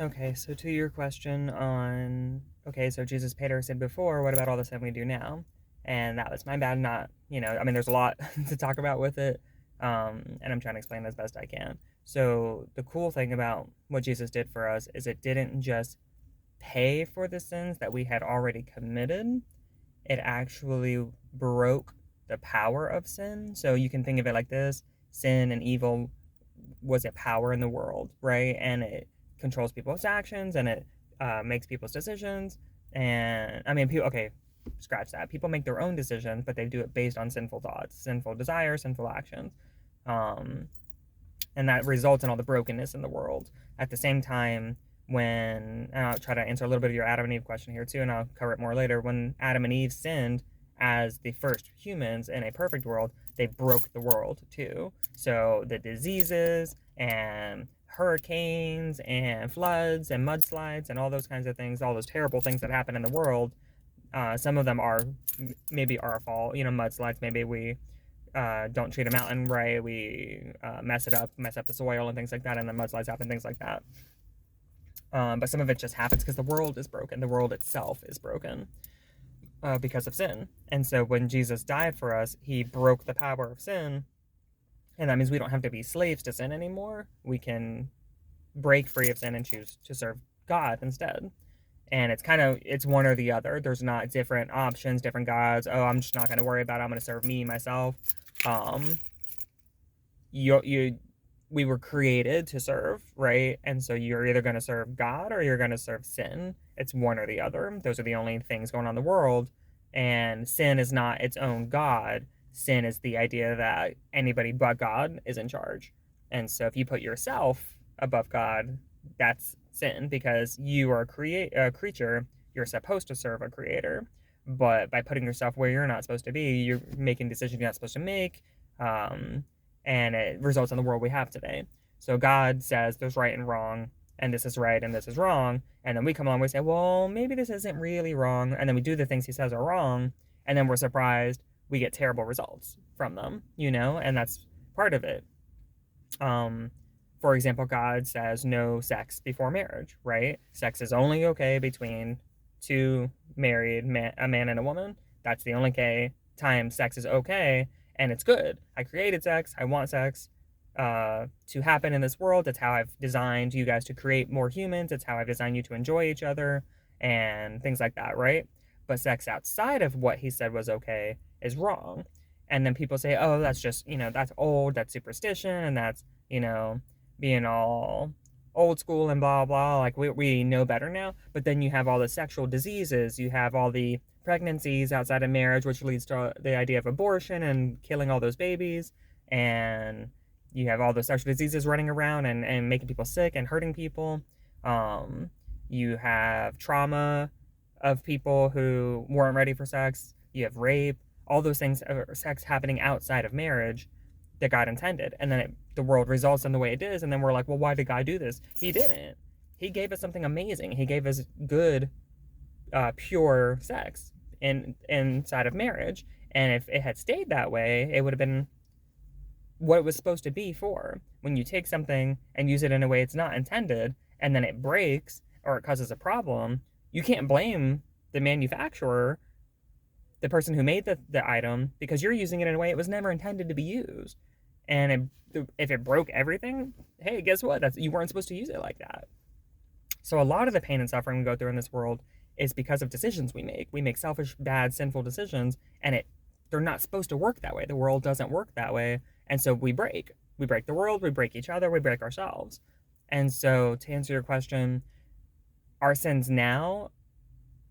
Okay, so to your question on, okay, so Jesus paid our sin before, what about all the sin we do now? And that was my bad, not, I mean, there's a lot to talk about with it, and I'm trying to explain as best I can. So the cool thing about what Jesus did for us is it didn't just pay for the sins that we had already committed, it actually broke the power of sin. So you can think of it like this: sin and evil was a power in the world, right? And it controls people's actions and it makes people's decisions. And I mean, people, okay, scratch that. People make their own decisions, but they do it based on sinful thoughts, sinful desires, sinful actions. Um, and that results in all the brokenness in the world. At the same time, and I'll try to answer a little bit of your Adam and Eve question here too, and I'll cover it more later. When Adam and Eve sinned as the first humans in a perfect world, they broke the world too. So the diseases and hurricanes and floods and mudslides and all those kinds of things, all those terrible things that happen in the world, some of them are maybe our fault. Mudslides, maybe we don't treat a mountain right, we mess up the soil and things like that, and then mudslides happen, things like that. But some of it just happens because the world is broken. The world itself is broken because of sin. And so when Jesus died for us, he broke the power of sin. And that means we don't have to be slaves to sin anymore. We can break free of sin and choose to serve God instead. And it's one or the other. There's not different options, different gods. Oh, I'm just not going to worry about it. I'm going to serve me myself. Um, you we were created to serve, right? And so you're either going to serve God or you're going to serve sin. It's one or the other. Those are the only things going on in the world. And sin is not its own God. Sin is the idea that anybody but God is in charge. And so if you put yourself above God, that's sin because you are a creature. You're supposed to serve a creator. But by putting yourself where you're not supposed to be, you're making decisions you're not supposed to make. Um, and it results in the world we have today. So God says there's right and wrong, and this is right and this is wrong, and then we come along and we say, well, maybe this isn't really wrong, and then we do the things He says are wrong, and then we're surprised we get terrible results from them, and that's part of it. Um, for example, God says no sex before marriage, right? Sex is only okay between two a man and a woman. That's the only time sex is okay, and it's good. I created sex. I want sex to happen in this world. It's how I've designed you guys to create more humans. It's how I've designed you to enjoy each other and things like that, right? But sex outside of what He said was okay is wrong. And then people say, oh, that's just, that's old, that's superstition, and that's, you know, being all old school and blah blah, like we know better now. But then you have all the sexual diseases, you have all the pregnancies outside of marriage, which leads to the idea of abortion and killing all those babies, and you have all those sexual diseases running around and making people sick and hurting people. You have trauma of people who weren't ready for sex, you have rape, all those things, sex happening outside of marriage that God intended. And then the world results in the way it is. And then we're like, well, why did God do this? He didn't. He gave us something amazing. He gave us good, pure sex inside of marriage. And if it had stayed that way, it would have been what it was supposed to be for. When you take something and use it in a way it's not intended, and then it breaks or it causes a problem, you can't blame the manufacturer, the person who made the item, because you're using it in a way it was never intended to be used. And if it broke everything, hey, guess what? You weren't supposed to use it like that. So a lot of the pain and suffering we go through in this world is because of decisions we make. We make selfish, bad, sinful decisions, and they're not supposed to work that way. The world doesn't work that way, and so we break. We break the world, we break each other, we break ourselves. And so to answer your question, our sins now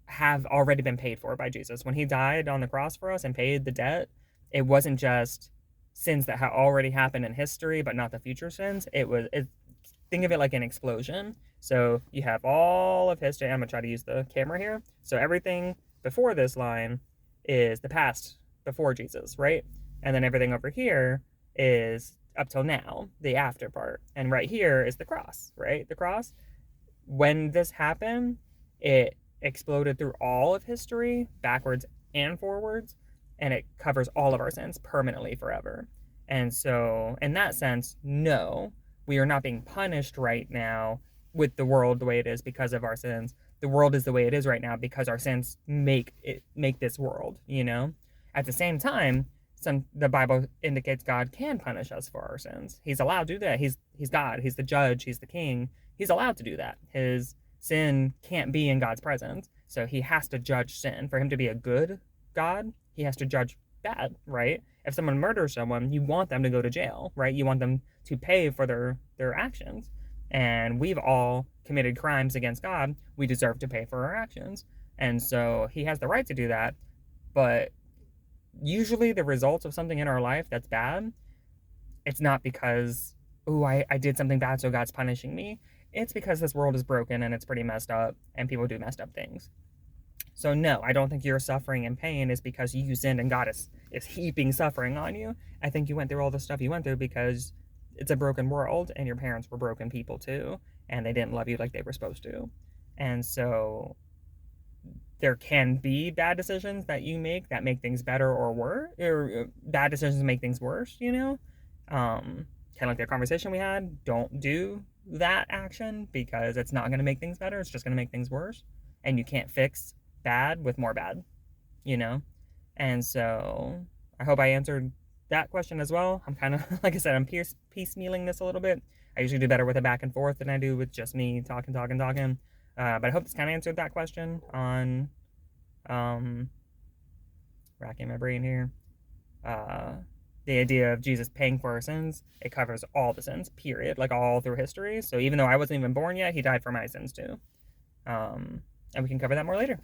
have already been paid for by Jesus. When He died on the cross for us and paid the debt, it wasn't just sins that had already happened in history, but not the future sins. Think of it like an explosion. So you have all of history. I'm going to try to use the camera here. So everything before this line is the past before Jesus, right? And then everything over here is up till now, the after part. And right here is the cross, right? The cross. When this happened, it exploded through all of history, backwards and forwards, and it covers all of our sins permanently forever. And so, in that sense, no, we are not being punished right now with the world the way it is because of our sins. The world is the way it is right now because our sins make this world, you know? At the same time, the Bible indicates God can punish us for our sins. He's allowed to do that. He's God, he's the judge, he's the king. He's allowed to do that. His sin can't be in God's presence. So he has to judge sin. For him to be a good God, he has to judge bad, right? If someone murders someone, you want them to go to jail, right? You want them to pay for their actions. And we've all committed crimes against God. We deserve to pay for our actions. And so he has the right to do that. But usually the results of something in our life that's bad, it's not because, oh, I did something bad, so God's punishing me. It's because this world is broken and it's pretty messed up and people do messed up things. So no, I don't think your suffering and pain is because you sinned and God is heaping suffering on you. I think you went through all the stuff you went through because it's a broken world and your parents were broken people too, and they didn't love you like they were supposed to. And so there can be bad decisions that you make that make things better or worse, or bad decisions make things worse, you know? Kind of like the conversation we had, don't do that action because it's not going to make things better. It's just going to make things worse. And you can't fix bad with more bad, you know? And so I hope I answered that question as well. I'm kind of, like I said, I'm piecemealing this a little bit. I usually do better with a back and forth than I do with just me talking. But I hope this kind of answered that question on, racking my brain here. The idea of Jesus paying for our sins, it covers all the sins, period, like all through history. So even though I wasn't even born yet, he died for my sins too. And we can cover that more later.